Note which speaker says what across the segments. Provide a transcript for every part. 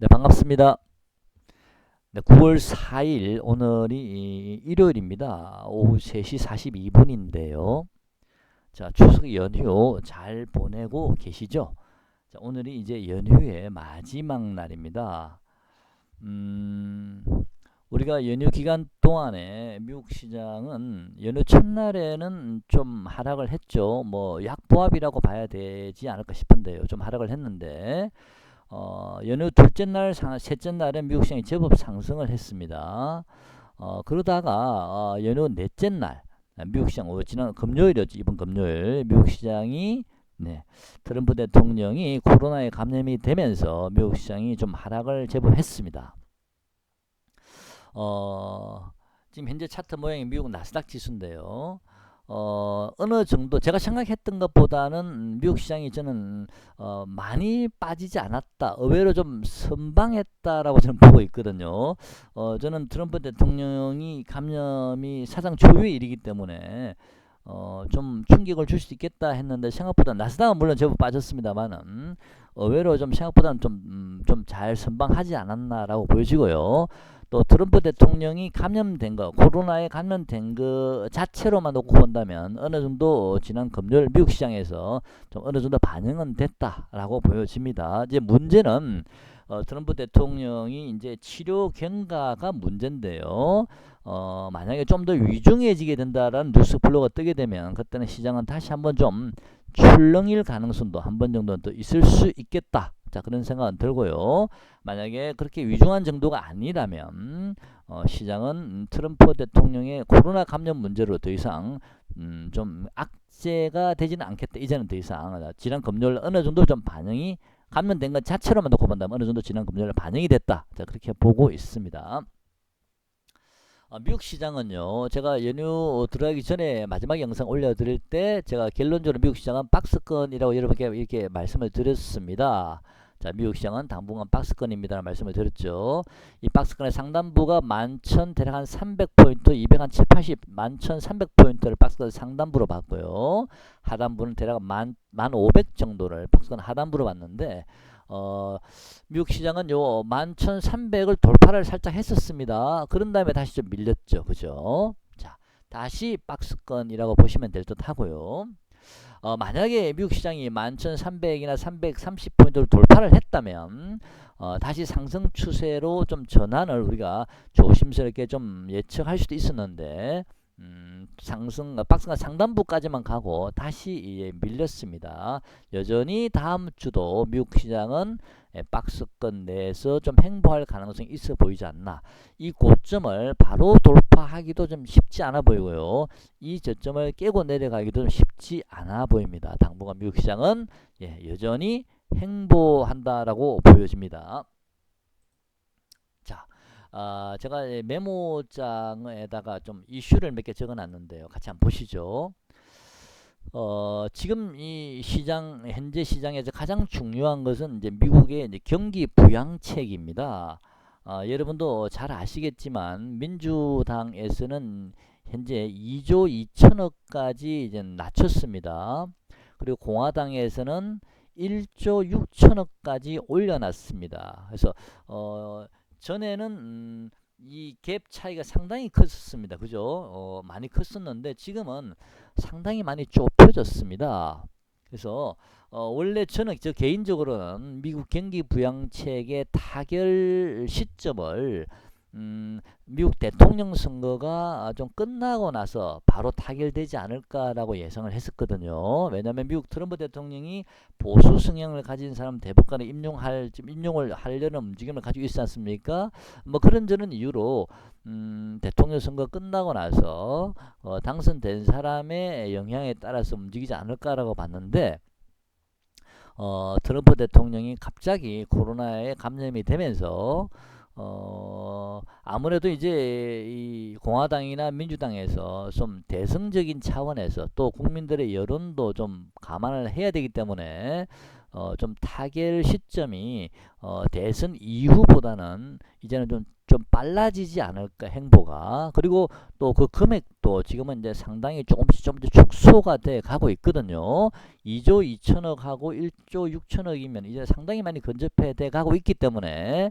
Speaker 1: 네, 반갑습니다. 네, 9월 4일 오늘이 일요일입니다. 오후 3시 42분인데요. 자, 추석 연휴 잘 보내고 계시죠? 자, 오늘이 이제 연휴의 마지막 날입니다. 음, 우리가 연휴 기간 동안에 미국 시장은 연휴 첫날에는 좀 하락을 했죠. 뭐 약보합이라고 봐야 되지 않을까 싶은데요. 좀 하락을 했는데 연휴 둘째 날, 셋째 날에 미국 시장이 제법 상승을 했습니다. 그러다가 연휴 넷째 날, 미국 시장, 지난 금요일이었죠. 이번 금요일 미국 시장이 네, 트럼프 대통령이 코로나에 감염이 되면서 미국 시장이 좀 하락을 제법 했습니다. 지금 현재 차트 모양이 미국 나스닥 지수인데요. 어느 정도 제가 생각했던 것보다는 미국 시장이 저는 많이 빠지지 않았다. 의외로 좀 선방했다라고 저는 보고 있거든요. 저는 트럼프 대통령이 감염이 사상 초유의 일이기 때문에 좀 충격을 줄 수 있겠다 했는데 생각보다 나스닥은 물론 제법 빠졌습니다만은 의외로 좀 생각보다는 좀 잘 선방하지 않았나라고 보여지고요. 또 트럼프 대통령이 감염된 거, 코로나에 감염된 거 자체로만 놓고 본다면 어느 정도 지난 금요일 미국 시장에서 좀 어느 정도 반영은 됐다라고 보여집니다. 이제 문제는 트럼프 대통령이 이제 치료 경과가 문제인데요. 만약에 좀 더 위중해지게 된다라는 뉴스 블로그가 뜨게 되면 그때는 시장은 다시 한번 좀 출렁일 가능성도 한 번 정도는 더 있을 수 있겠다. 자, 그런 생각은 들고요. 만약에 그렇게 위중한 정도가 아니라면 시장은 트럼프 대통령의 코로나 감염 문제로 더 이상 좀 악재가 되지는 않겠다. 이제는 더 이상 지난 금요일 어느 정도 좀 반영이 감염된 것 자체로만 놓고 본다면 어느 정도 지난 금요일 반영이 됐다. 자, 그렇게 보고 있습니다. 미국 시장은요, 제가 연휴 들어가기 전에 마지막 영상 올려드릴 때 제가 결론적으로 미국 시장은 박스권이라고 여러분께 이렇게 말씀을 드렸습니다. 자, 미국 시장은 당분간 박스권입니다 말씀을 드렸죠. 이 박스권의 상단부가 11,000 대략 한 300포인트, 200 한 7, 80, 11,300포인트를 박스권 상단부로 봤고요. 하단부는 대략 1,500 정도를 박스권 하단부로 봤는데 미국 시장은 요 11,300을 돌파를 살짝 했었습니다. 그런 다음에 다시 좀 밀렸죠. 그죠? 자, 다시 박스권이라고 보시면 될 듯 하고요. 만약에 미국 시장이 11,300이나 330포인트를 돌파를 했다면 다시 상승 추세로 좀 전환을 우리가 조심스럽게 좀 예측할 수도 있었는데 상승 박스가 상단부까지만 가고 다시 밀렸습니다. 여전히 다음 주도 미국 시장은 박스권 내에서 좀 횡보할 가능성이 있어 보이지 않나. 이 고점을 바로 돌파하기도 좀 쉽지 않아 보이고요. 이 저점을 깨고 내려가기도 좀 쉽지 않아 보입니다. 당분간 미국 시장은 여전히 횡보한다라고 보여집니다. 자, 제가 메모장에다가 좀 이슈를 몇 개 적어놨는데요. 같이 한번 보시죠. 지금 이 시장, 현재 시장에서 가장 중요한 것은 이제 미국의 이제 경기 부양책입니다. 여러분도 잘 아시겠지만 민주당에서는 현재 2조 2천억까지 이제 낮췄습니다. 그리고 공화당에서는 1조 6천억까지 올려놨습니다. 그래서 전에는 이 갭 차이가 상당히 컸습니다. 그죠? 많이 컸었는데 지금은 상당히 많이 좁혀졌습니다. 그래서 원래 저는 저 개인적으로는 미국 경기 부양책의 타결 시점을 미국 대통령 선거가 좀 끝나고 나서 바로 타결되지 않을까라고 예상을 했었거든요. 왜냐하면 미국 트럼프 대통령이 보수 성향을 가진 사람 대법관에 임용을 하려는 움직임을 가지고 있지 않습니까? 뭐 그런저런 이유로 대통령 선거 끝나고 나서 당선된 사람의 영향에 따라서 움직이지 않을까라고 봤는데 트럼프 대통령이 갑자기 코로나에 감염이 되면서 아무래도 이제 이 공화당이나 민주당에서 좀 대승적인 차원에서 또 국민들의 여론도 좀 감안을 해야 되기 때문에 좀 타결 시점이 대선 이후보다는 이제는 좀 빨라지지 않을까 행보가. 그리고 또 그 금액도 지금은 이제 상당히 조금씩 축소가 돼 가고 있거든요. 2조 2천억하고 1조 6천억이면 이제 상당히 많이 근접해 돼 가고 있기 때문에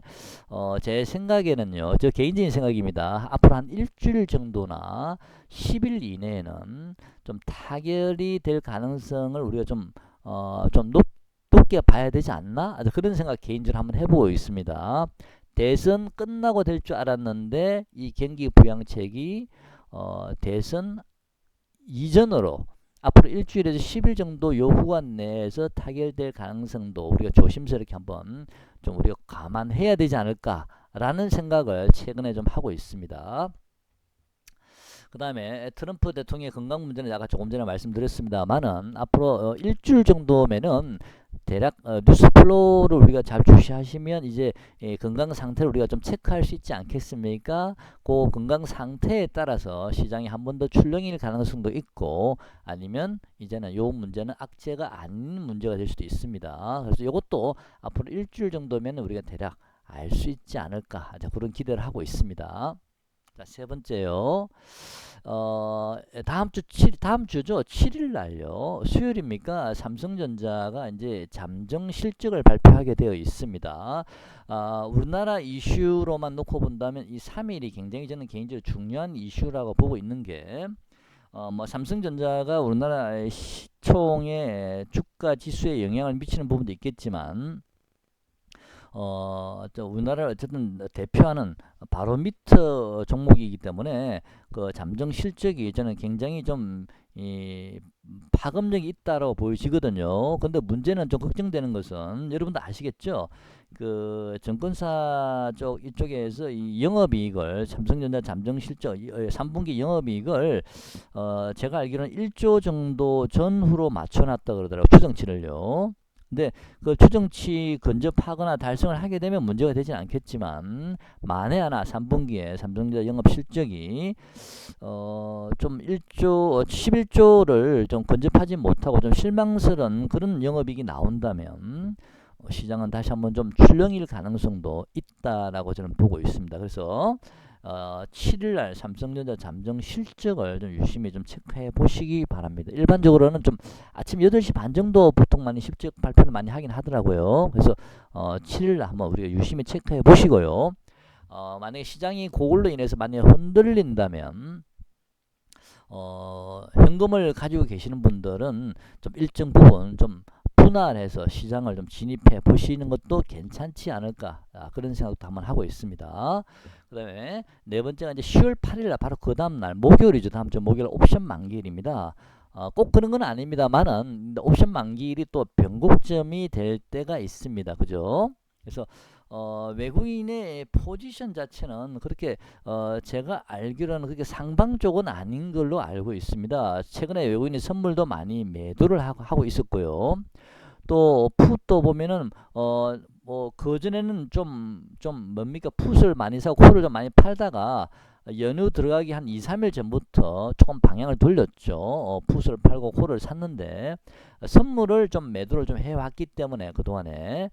Speaker 1: 제 생각에는요, 저 개인적인 생각입니다. 앞으로 한 일주일 정도나 10일 이내에는 좀 타결이 될 가능성을 우리가 좀 높게 봐야 되지 않나? 그런 생각 개인적으로 한번 해보고 있습니다. 대선 끝나고 될 줄 알았는데 이 경기 부양책이 대선 이전으로 앞으로 일주일에서 10일 정도 요 후간 내에서 타결될 가능성도 우리가 조심스럽게 한번 좀 우리가 감안해야 되지 않을까라는 생각을 최근에 좀 하고 있습니다. 그 다음에 트럼프 대통령의 건강 문제는 아까 조금 전에 말씀드렸습니다만은 앞으로 일주일 정도면은 대략 뉴스 플로우를 우리가 잘 주시하시면 이제 건강 상태를 우리가 좀 체크할 수 있지 않겠습니까? 그 건강 상태에 따라서 시장이 한 번 더 출렁일 가능성도 있고, 아니면 이제는 요 문제는 악재가 아닌 문제가 될 수도 있습니다. 그래서 이것도 앞으로 일주일 정도면 우리가 대략 알 수 있지 않을까, 그런 기대를 하고 있습니다. 자, 세 번째요. 다음 주죠. 7일 날요. 수요일입니까? 삼성전자가 이제 잠정 실적을 발표하게 되어 있습니다. 우리나라 이슈로만 놓고 본다면 이 3일이 굉장히 저는 개인적으로 중요한 이슈라고 보고 있는 게, 뭐 삼성전자가 우리나라의 시총의 주가 지수에 영향을 미치는 부분도 있겠지만, 우리나라를 어쨌든 대표하는 바로미터 종목이기 때문에 그 잠정 실적이 저는 굉장히 좀 파급력이 있다고 보여지거든요. 근데 문제는 좀 걱정되는 것은 여러분도 아시겠죠? 그 증권사 이쪽에서 이 영업이익을 삼성전자 잠정 실적 3분기 영업이익을 제가 알기로는 1조 정도 전후로 맞춰놨다 그러더라고요. 추정치를요. 근데 그 추정치 근접하거나 달성을 하게 되면 문제가 되진 않겠지만, 만에 하나 3분기에 삼성전자 영업 실적이 좀 11조를 좀 근접하지 못하고 좀 실망스러운 그런 영업이익이 나온다면 시장은 다시 한번 좀 출렁일 가능성도 있다라고 저는 보고 있습니다. 그래서 7일날 삼성전자 잠정 실적을 좀 유심히 좀 체크해 보시기 바랍니다. 일반적으로는 좀 아침 8시 반 정도 보통 많이 실적 발표를 많이 하긴 하더라고요. 그래서 7일날 한번 우리가 유심히 체크해 보시고요. 만약에 시장이 그걸로 인해서 만약에 흔들린다면 현금을 가지고 계시는 분들은 좀 일정 부분 좀 분할해서 시장을 좀 진입해 보시는 것도 괜찮지 않을까, 그런 생각도 한번 하고 있습니다. 그 다음에 네 번째가 이제 10월 8일 바로 그 다음날 목요일이죠. 다음 주 목요일 옵션 만기일입니다. 꼭 그런 건 아닙니다만은 옵션 만기일이 또 변곡점이 될 때가 있습니다. 그죠? 그래서 외국인의 포지션 자체는 그렇게 제가 알기로는 그렇게 상방 쪽은 아닌 걸로 알고 있습니다. 최근에 외국인이 선물도 많이 매도를 하고 있었고요. 또 풋도 보면은 뭐 그전에는 좀 뭡니까, 풋을 많이 사고 콜을 좀 많이 팔다가 연휴 들어가기 한 2, 3일 전부터 조금 방향을 돌렸죠. 풋을 팔고 콜을 샀는데 선물을 좀 매도를 좀 해왔기 때문에 그동안에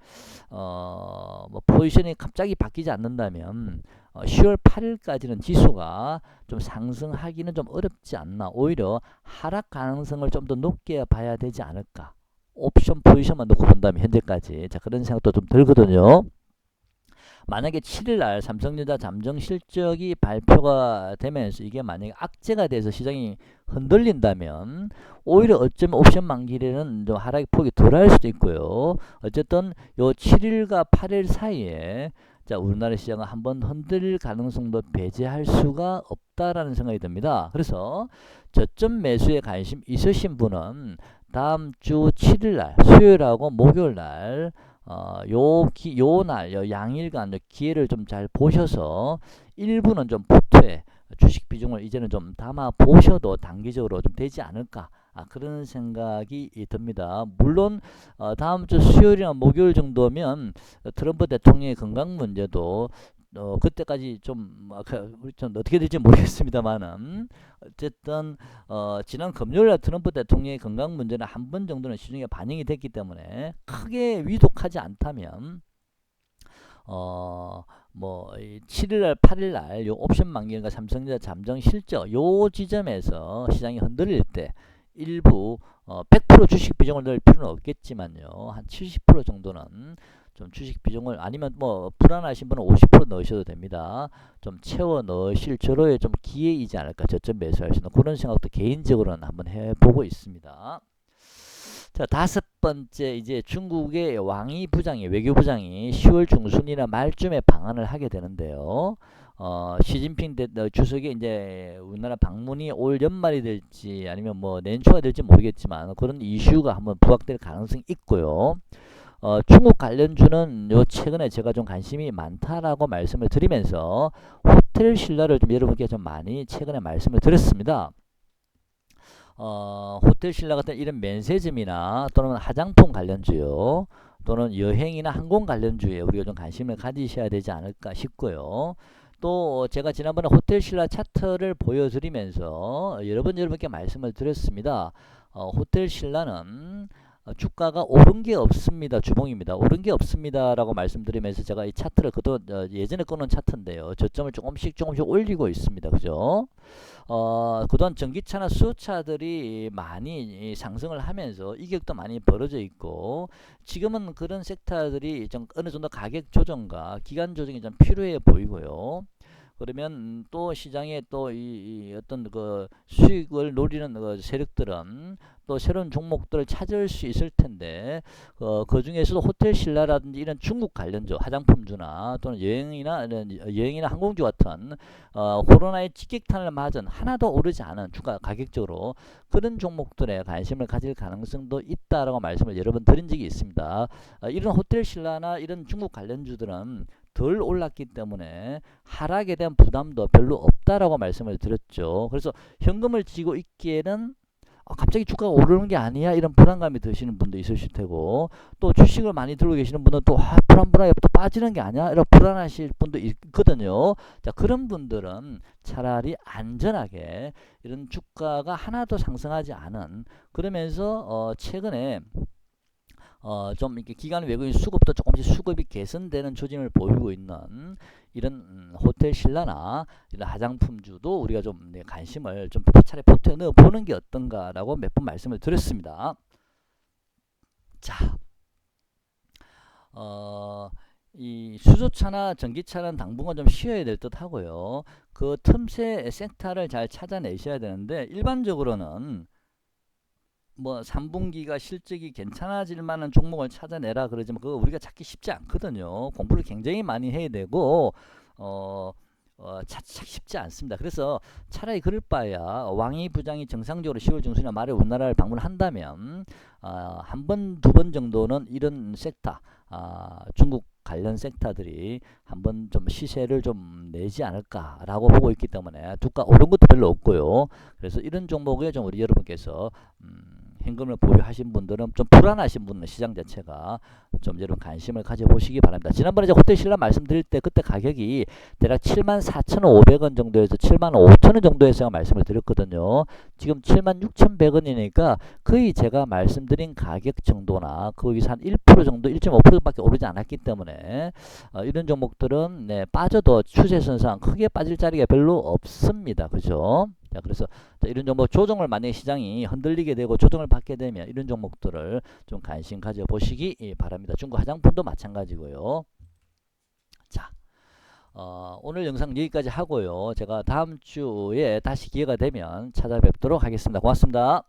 Speaker 1: 뭐 포지션이 갑자기 바뀌지 않는다면 10월 8일까지는 지수가 좀 상승하기는 좀 어렵지 않나, 오히려 하락 가능성을 좀 더 높게 봐야 되지 않을까, 옵션 포지션만 놓고 본다면 현재까지. 자, 그런 생각도 좀 들거든요. 만약에 7일날 삼성전자 잠정 실적이 발표가 되면서 이게 만약에 악재가 돼서 시장이 흔들린다면 오히려 어쩌면 옵션 만기일에는 좀 하락의 폭이 덜할 수도 있고요. 어쨌든 요 7일과 8일 사이에 자, 우리나라 시장은 한번 흔들릴 가능성도 배제할 수가 없다라는 생각이 듭니다. 그래서 저점 매수에 관심 있으신 분은 다음 주 7일날 수요일하고 목요일날 요 양일간 기회를 좀 잘 보셔서 일부는 좀 포트에 주식 비중을 이제는 좀 담아 보셔도 단기적으로 좀 되지 않을까, 그런 생각이 듭니다. 물론 다음 주 수요일이나 목요일 정도면 트럼프 대통령의 건강 문제도 그때까지 우리 좀 어떻게 될지 모르겠습니다만은 어쨌든 지난 금요일날 트럼프 대통령의 건강 문제는 한 번 정도는 시중에 반영이 됐기 때문에 크게 위독하지 않다면 뭐 7일날 8일날 요 옵션 만기일과 삼성전자 잠정 실적 요 지점에서 시장이 흔들릴 때 일부 100% 주식 비중을 넣을 필요는 없겠지만요, 한 70% 정도는 좀 주식 비중을, 아니면 뭐 불안하신 분은 50% 넣으셔도 됩니다. 좀 채워 넣으실 저로의 좀 기회이지 않을까, 저점 매수할 수 있는 그런 생각도 개인적으로는 한번 해보고 있습니다. 자, 다섯 번째, 이제 중국의 왕이 부장이, 외교부장이 10월 중순이나 말쯤에 방한을 하게 되는데요. 시진핑 주석이 이제 우리나라 방문이 올 연말이 될지 아니면 뭐年초가 될지 모르겠지만 그런 이슈가 한번 부각될 가능성이 있고요. 중국 관련주는 요 최근에 제가 좀 관심이 많다라고 말씀을 드리면서 호텔 신라를 좀 여러분께 좀 많이 최근에 말씀을 드렸습니다. 호텔 신라 같은 이런 면세점이나 또는 화장품 관련주요, 또는 여행이나 항공 관련주에 우리가 좀 관심을 가지셔야 되지 않을까 싶고요. 또 제가 지난번에 호텔 신라 차트를 보여드리면서 여러분께 말씀을 드렸습니다. 호텔 신라는 주가가 오른 게 없습니다. 주봉입니다. 오른 게 없습니다 라고 말씀드리면서 제가 이 차트를 예전에 꺼놓은 차트인데요, 저점을 조금씩 올리고 있습니다. 그죠? 그동안 전기차나 수소차들이 많이 상승을 하면서 이격도 많이 벌어져 있고, 지금은 그런 섹터들이 좀 어느 정도 가격 조정과 기간 조정이 좀 필요해 보이고요. 그러면 또 시장에 또 이 어떤 그 수익을 노리는 그 세력들은 또 새로운 종목들을 찾을 수 있을 텐데, 그 중에서도 호텔 신라라든지 이런 중국 관련주, 화장품주나 또는 여행이나 항공주 같은 코로나의 직격탄을 맞은 하나도 오르지 않은 주가 가격적으로 그런 종목들에 관심을 가질 가능성도 있다라고 말씀을 여러 번 드린 적이 있습니다. 이런 호텔 신라나 이런 중국 관련주들은 덜 올랐기 때문에 하락에 대한 부담도 별로 없다라고 말씀을 드렸죠. 그래서 현금을 쥐고 있기에는 갑자기 주가가 오르는 게 아니야 이런 불안감이 드시는 분도 있으실 테고, 또 주식을 많이 들고 계시는 분은 또 불안하게 또 빠지는 게 아니야 이런 불안하실 분도 있거든요. 자, 그런 분들은 차라리 안전하게 이런 주가가 하나도 상승하지 않은, 그러면서 최근에 좀 이렇게 기관 외국인 수급도 조금씩 수급이 개선되는 조짐을 보이고 있는 이런 호텔 신라나 이런 화장품주도 우리가 좀 관심을 좀 차례 포트에 넣어 보는 게 어떤가라고 몇 번 말씀을 드렸습니다. 자, 이 수소차나 전기차는 당분간 좀 쉬어야 될 듯 하고요. 그 틈새 섹터를 잘 찾아내셔야 되는데, 일반적으로는 뭐 3분기가 실적이 괜찮아질 만한 종목을 찾아내라 그러지만 그거 우리가 찾기 쉽지 않거든요. 공부를 굉장히 많이 해야 되고 찾기 쉽지 않습니다. 그래서 차라리 그럴 바에야 왕이 부장이 정상적으로 10월 중순이나 말에 우리나라를 방문한다면 한 번, 두 번 정도는 이런 섹터, 중국 관련 섹터들이 한번 좀 시세를 좀 내지 않을까라고 보고 있기 때문에 주가 오른 것도 별로 없고요. 그래서 이런 종목에 좀 우리 여러분께서 현금을 보유하신 분들은 좀 불안하신 분은 시장 자체가 좀 여러분 관심을 가져보시기 바랍니다. 지난번에 호텔 신라 말씀드릴 때 그때 가격이 대략 74,500원 정도에서 75,000원 정도에서 말씀을 드렸거든요. 지금 76,100원이니까 거의 제가 말씀드린 가격 정도나 거기서 한 1% 정도, 1.5%밖에 오르지 않았기 때문에 이런 종목들은 빠져도 추세선상 크게 빠질 자리가 별로 없습니다. 그죠? 자, 그래서 이런 종목 조정을 만약에 시장이 흔들리게 되고 조정을 받게 되면 이런 종목들을 좀 관심 가져보시기 바랍니다. 중국 화장품도 마찬가지고요. 자, 오늘 영상 여기까지 하고요. 제가 다음 주에 다시 기회가 되면 찾아뵙도록 하겠습니다. 고맙습니다.